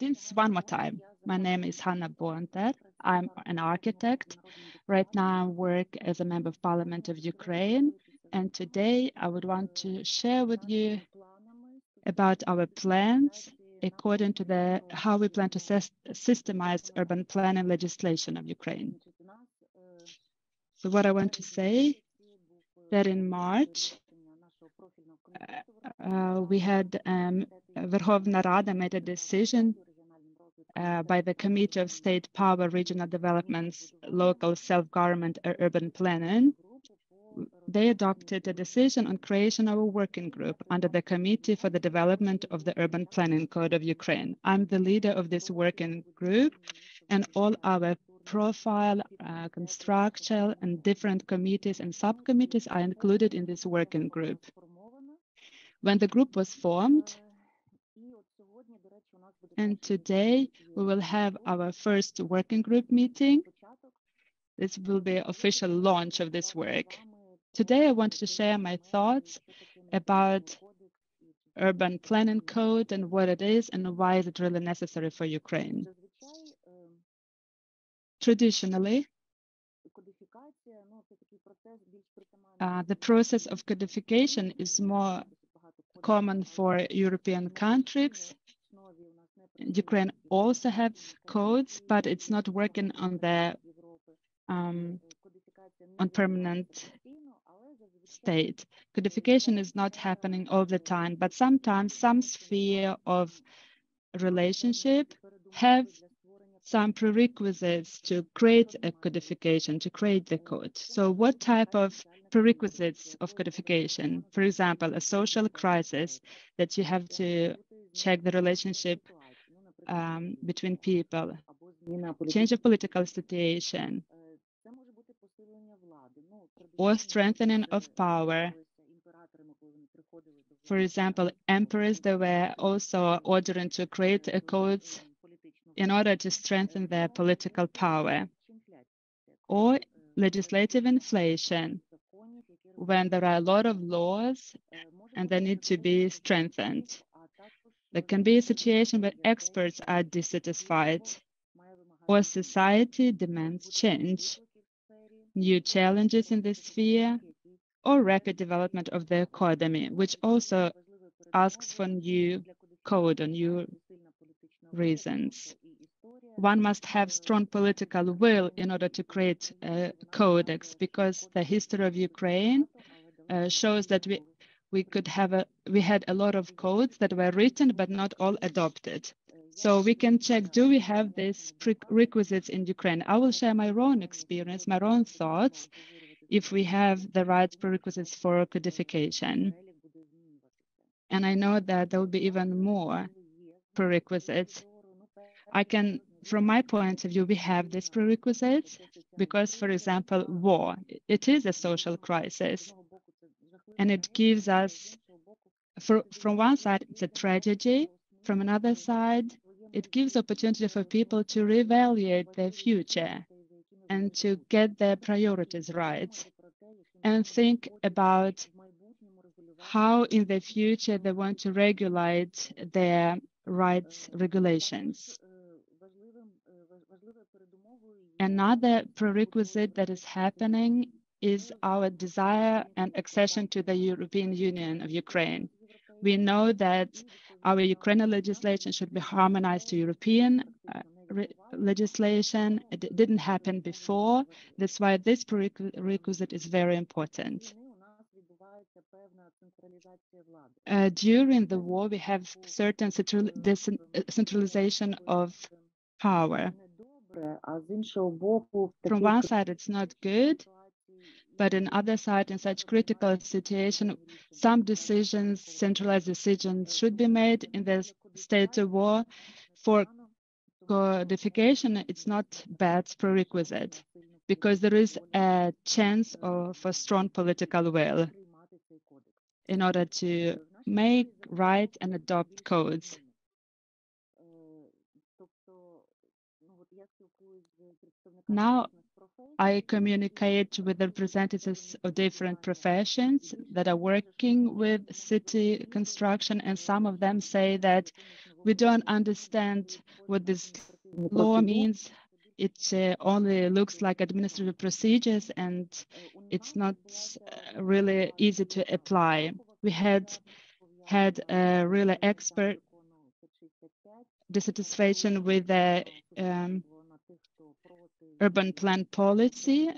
greetings one more time. My name is Hanna Bondar. I'm an architect. Right now I work as a member of parliament of Ukraine. And today I would want to share with you about our plans according to how we plan to systemize urban planning legislation of Ukraine. So what I want to say that in March, we had Verkhovna Rada made a decision by the Committee of State Power, Regional Developments, Local Self-Government, Urban Planning. They adopted a decision on creation of a working group under the Committee for the Development of the Urban Planning Code of Ukraine. I'm the leader of this working group, and all our profile, constructural, and different committees and subcommittees are included in this working group. When the group was formed, and today we will have our first working group meeting. This will be an official launch of this work. Today I wanted to share my thoughts about urban planning code and what it is and why is it really necessary for Ukraine. Traditionally, the process of codification is more common for European countries. Ukraine also have codes, but it's not working on the on permanent state. Codification is not happening all the time, but sometimes some sphere of relationship have some prerequisites to create a codification, to create the code. So what type of prerequisites of codification? For example, a social crisis that you have to check the relationship between people, change of political situation, or strengthening of power. For example, emperors, they were also ordering to create a codes in order to strengthen their political power, or legislative inflation, when there are a lot of laws and they need to be strengthened. There can be a situation where experts are dissatisfied, or society demands change, new challenges in this sphere, or rapid development of the economy, which also asks for new code or new reasons. One must have strong political will in order to create a codex, because the history of Ukraine shows that we had a lot of codes that were written but not all adopted. So we can check, do we have these prerequisites in Ukraine? I will share my own experience, my own thoughts, if we have the right prerequisites for codification. And I know that there will be even more prerequisites. From my point of view, we have these prerequisites because, for example, war, it is a social crisis. And it gives us, from one side, it's a tragedy. From another side, it gives opportunity for people to reevaluate their future and to get their priorities right and think about how in the future they want to regulate their rights regulations. Another prerequisite that is happening is our desire and accession to the European Union of Ukraine. We know that our Ukrainian legislation should be harmonized to European legislation. It didn't happen before. That's why this prerequisite is very important. During the war, we have certain centralization of power. From one side, it's not good, but on the other side, in such critical situation, some decisions, centralized decisions should be made in the state of war. For codification, it's not bad prerequisite because there is a chance of a strong political will in order to make, write, and adopt codes. Now I communicate with the representatives of different professions that are working with city construction, and some of them say that we don't understand what this law means. It only looks like administrative procedures, and it's not really easy to apply. We had really expert dissatisfaction with the urban plan policy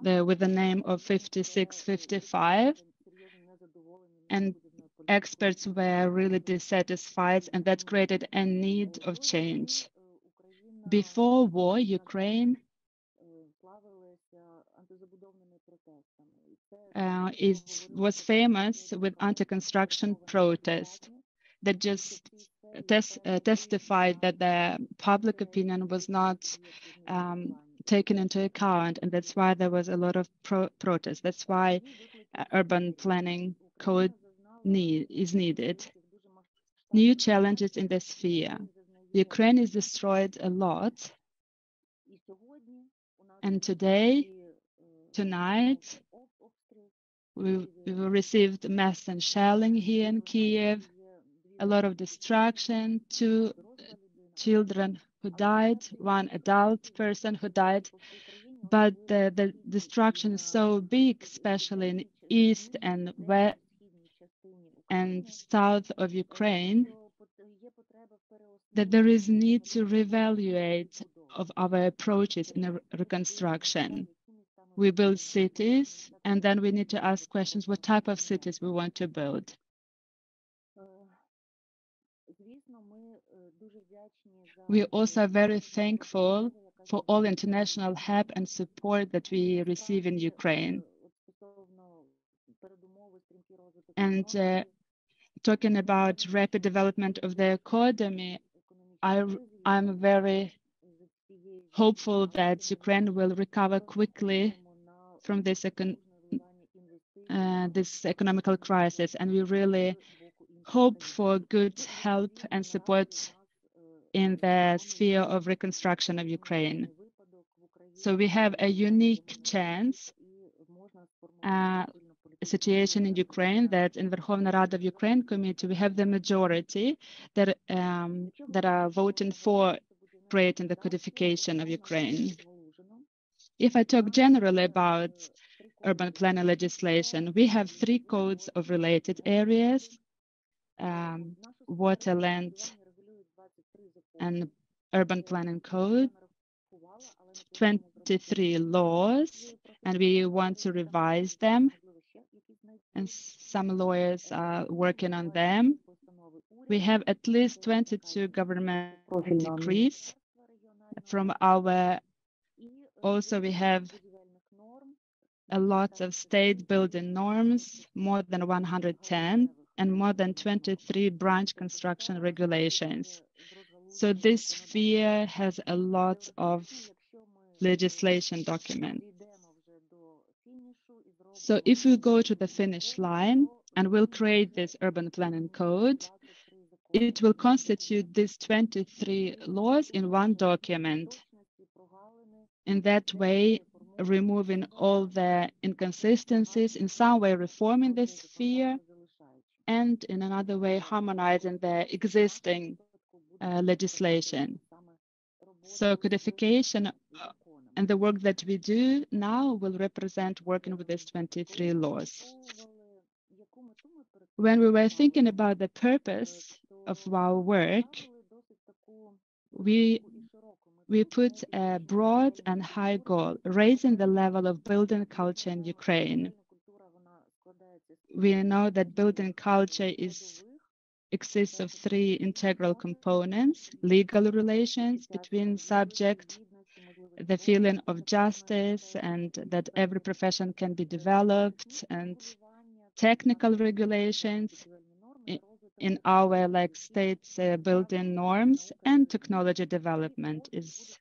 with the name of 5655, and experts were really dissatisfied, and that created a need of change. Before war, Ukraine was famous with anti-construction protest that just testified that the public opinion was not taken into account, and that's why there was a lot of protest. That's why urban planning code is needed. New challenges in the sphere. Ukraine is destroyed a lot, and tonight, we received mass and shelling here in Kiev, a lot of destruction, 2 children who died, 1 adult person who died, but the destruction is so big, especially in east and west and south of Ukraine, that there is need to reevaluate of our approaches in reconstruction. We build cities, and then we need to ask questions, what type of cities we want to build. We also are very thankful for all international help and support that we receive in Ukraine. And talking about rapid development of the economy, I'm very hopeful that Ukraine will recover quickly from this economical crisis, and we really hope for good help and support in the sphere of reconstruction of Ukraine. So we have a unique chance, a situation in Ukraine that in Verkhovna Rada of Ukraine committee, we have the majority that are voting for creating the codification of Ukraine. If I talk generally about urban planning legislation, we have 3 codes of related areas, water, land, and urban planning code, 23 laws, and we want to revise them, and some lawyers are working on them. We have at least 22 government decrees from also we have a lot of state building norms, more than 110, and more than 23 branch construction regulations. So this sphere has a lot of legislation documents. So if we go to the finish line and we'll create this urban planning code, it will constitute these 23 laws in one document. In that way, removing all the inconsistencies, in some way reforming this sphere, and in another way harmonizing the existing legislation. So codification and the work that we do now will represent working with these 23 laws. When we were thinking about the purpose of our work, we put a broad and high goal, raising the level of building culture in Ukraine. We know that building culture exists of 3 integral components: legal relations between subject, the feeling of justice and that every profession can be developed, and technical regulations in our states building norms, and technology development is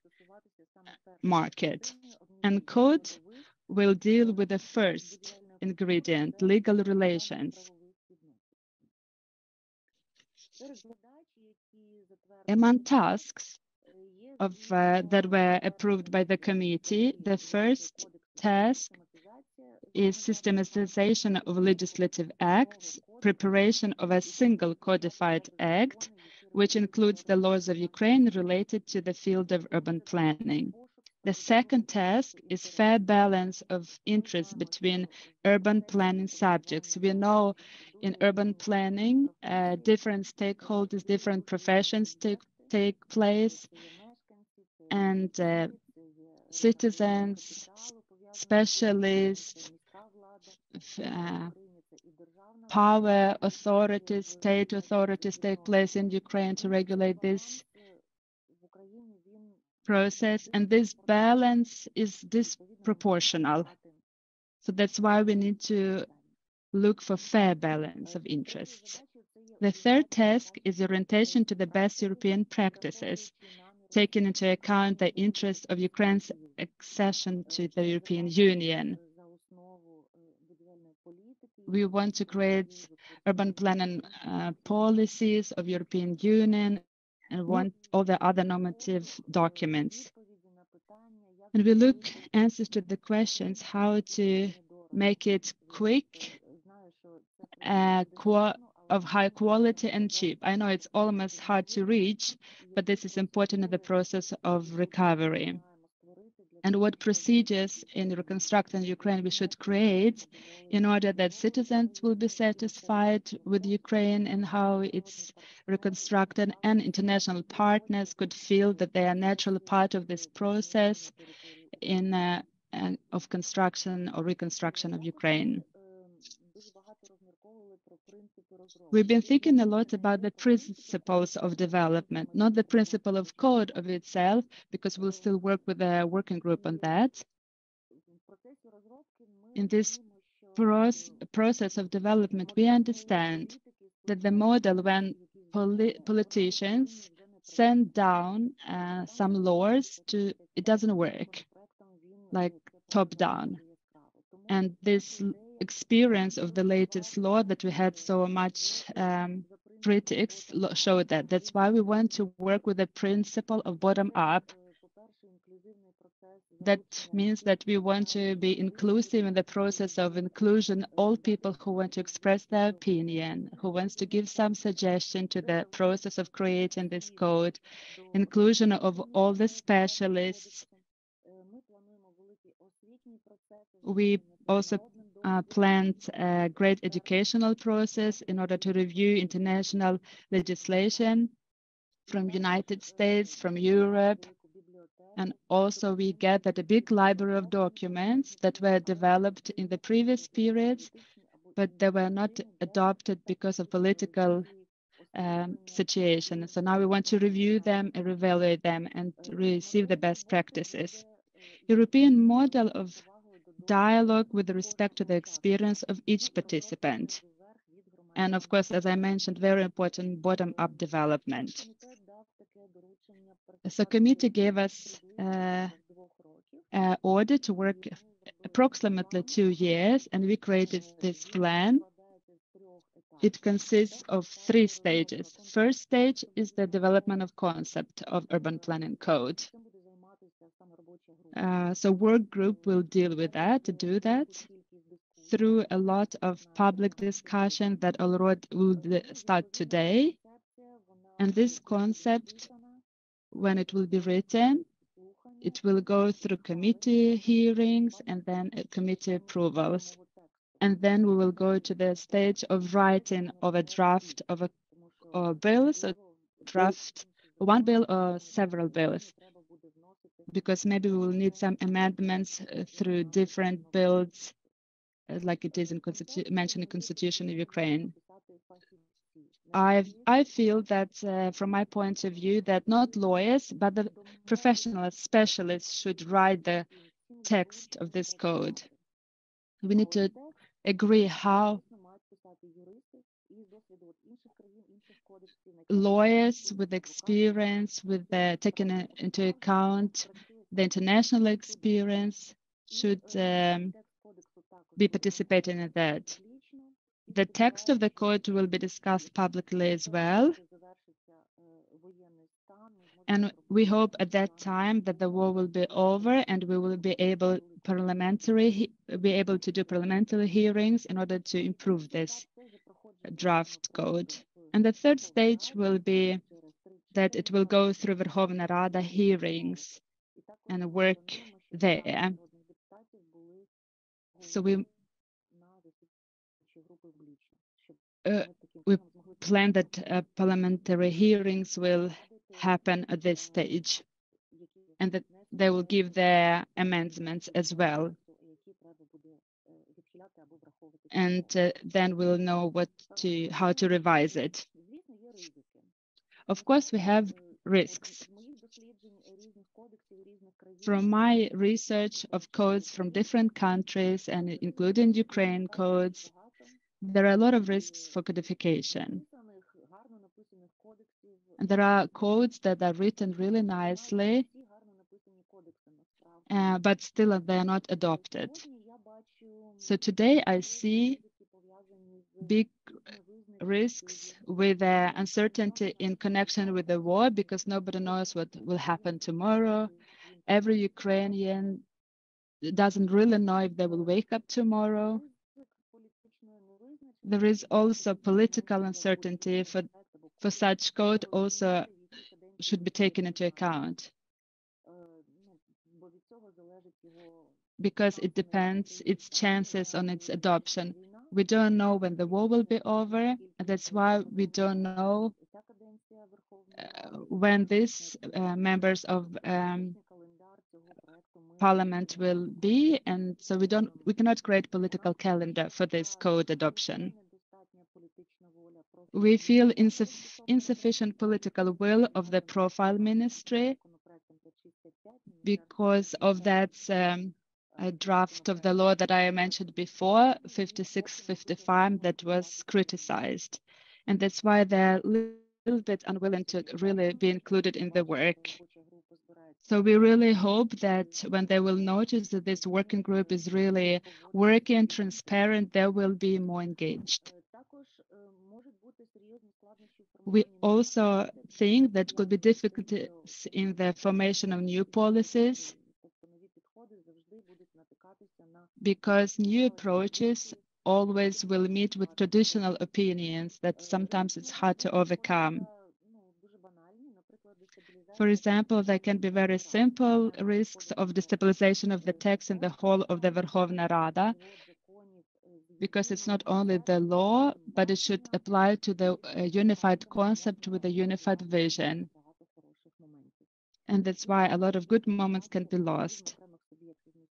market. And code will deal with the first ingredient, legal relations. Among tasks that were approved by the committee. The first task is systematization of legislative acts, preparation of a single codified act, which includes the laws of Ukraine related to the field of urban planning. The second task is fair balance of interests between urban planning subjects. We know in urban planning, different stakeholders, different professions take place, and citizens, specialists, power authorities, state authorities take place in Ukraine to regulate this process, and this balance is disproportional. So that's why we need to look for fair balance of interests. The third task is orientation to the best European practices, taking into account the interest of Ukraine's accession to the European Union. We want to create urban planning policies of European Union and want all the other normative documents. And we look answers to the questions how to make it quick, of high quality and cheap. I know it's almost hard to reach, but this is important in the process of recovery. And what procedures in reconstructing Ukraine we should create in order that citizens will be satisfied with Ukraine and how it's reconstructed, and international partners could feel that they are naturally part of this process of construction or reconstruction of Ukraine. We've been thinking a lot about the principles of development, not the principle of code of itself, because we'll still work with a working group on that. In this process of development, we understand that the model when politicians send down some laws it doesn't work, like top down. And this experience of the latest law that we had so much critics showed that. That's why we want to work with the principle of bottom up. That means that we want to be inclusive in the process of inclusion, all people who want to express their opinion, who wants to give some suggestion to the process of creating this code, inclusion of all the specialists. We also planned a great educational process in order to review international legislation from United States, from Europe. And also we gathered a big library of documents that were developed in the previous periods, but they were not adopted because of political situation. So now we want to review them and evaluate them and receive the best practices. European model of dialogue with respect to the experience of each participant. And of course, as I mentioned, very important bottom-up development. So committee gave us an order to work approximately 2 years, and we created this plan. It consists of 3 stages. First stage is the development of concept of urban planning code. So work group will deal with that, to do that through a lot of public discussion that already will start today. And this concept, when it will be written, it will go through committee hearings and then committee approvals. And then we will go to the stage of writing of a draft of a bill, so draft one bill or several bills, because maybe we will need some amendments through different bills, like it is mentioned in the Constitution of Ukraine. I feel that from my point of view that not lawyers, but the professional specialists should write the text of this code. We need to agree how lawyers with experience, with taking into account the international experience, should be participating in that. The text of the code will be discussed publicly as well. And we hope at that time that the war will be over and we will be able to do parliamentary hearings in order to improve this draft code. And the third stage will be that it will go through Verkhovna Rada hearings and work there. So we plan that parliamentary hearings will happen at this stage and that they will give their amendments as well. And then we'll know how to revise it. Of course, we have risks. From my research of codes from different countries and including Ukraine codes, there are a lot of risks for codification. And there are codes that are written really nicely, but still they are not adopted. So today I see big risks with uncertainty in connection with the war because nobody knows what will happen tomorrow. Every Ukrainian doesn't really know if they will wake up tomorrow. There is also political uncertainty for such code also should be taken into account because it depends its chances on its adoption. We don't know when the war will be over, and that's why we don't know when these members of parliament will be, and so we cannot create political calendar for this code adoption. We feel insufficient political will of the profile ministry because of that draft of the law that I mentioned before, 56-55, that was criticized. And that's why they're a little bit unwilling to really be included in the work. So we really hope that when they will notice that this working group is really working, transparent, they will be more engaged. We also think that could be difficulties in the formation of new policies because new approaches always will meet with traditional opinions that sometimes it's hard to overcome. For example, there can be very simple risks of destabilization of the text in the whole of the Verkhovna Rada, because it's not only the law, but it should apply to the unified concept with a unified vision. And that's why a lot of good moments can be lost.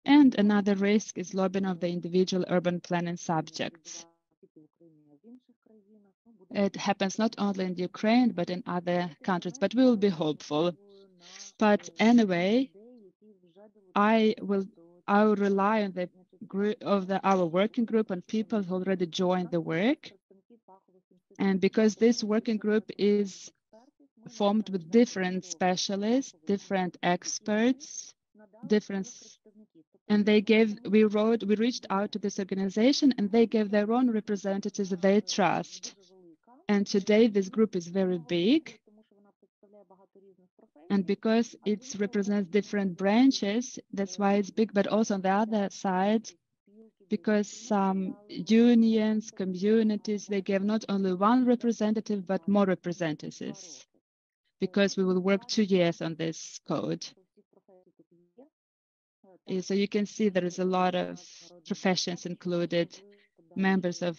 And another risk is lobbying of the individual urban planning subjects. It happens not only in Ukraine, but in other countries, but we will be hopeful. But anyway, I will rely on the group of our working group and people who already joined the work. And because this working group is formed with different specialists, different experts, and we reached out to this organization and they gave their own representatives that they trust. And today this group is very big. And because it represents different branches, that's why it's big. But also on the other side, because some unions, communities, they gave not only one representative, but more representatives, because we will work 2 years on this code. So you can see there is a lot of professions included. Members of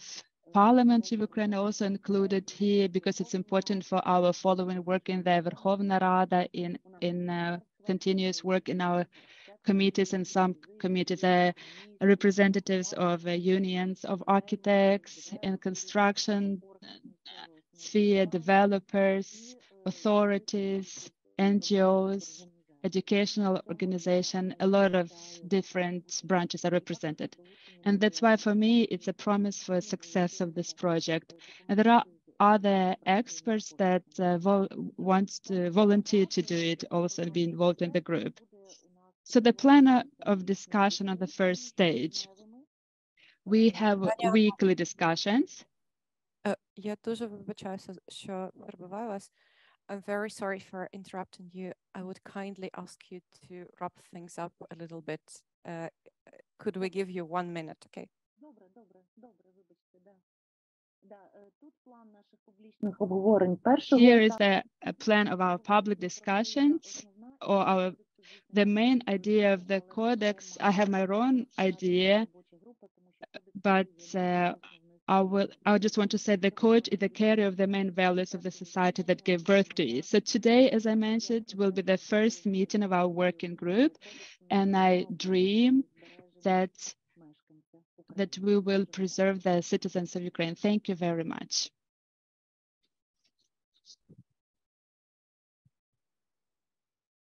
Parliament of Ukraine are also included here because it's important for our following work in the Verkhovna Rada, in continuous work in our committees, and some committees are representatives of unions of architects and construction sphere, developers, authorities, NGOs, educational organization, a lot of different branches are represented. And that's why for me, it's a promise for success of this project. And there are other experts that want to volunteer to do it, also be involved in the group. So the plan of discussion on the first stage, we have weekly discussions. Я дуже вибачаюся, що перебиваю вас. I'm very sorry for interrupting you. I would kindly ask you to wrap things up a little bit. Could we give you 1 minute, okay? Here is a plan of our public discussions or the main idea of the codex. I have my own idea, but I just want to say the coach is the carrier of the main values of the society that gave birth to it. So today, as I mentioned, will be the first meeting of our working group, and I dream that we will preserve the citizens of Ukraine. Thank you very much.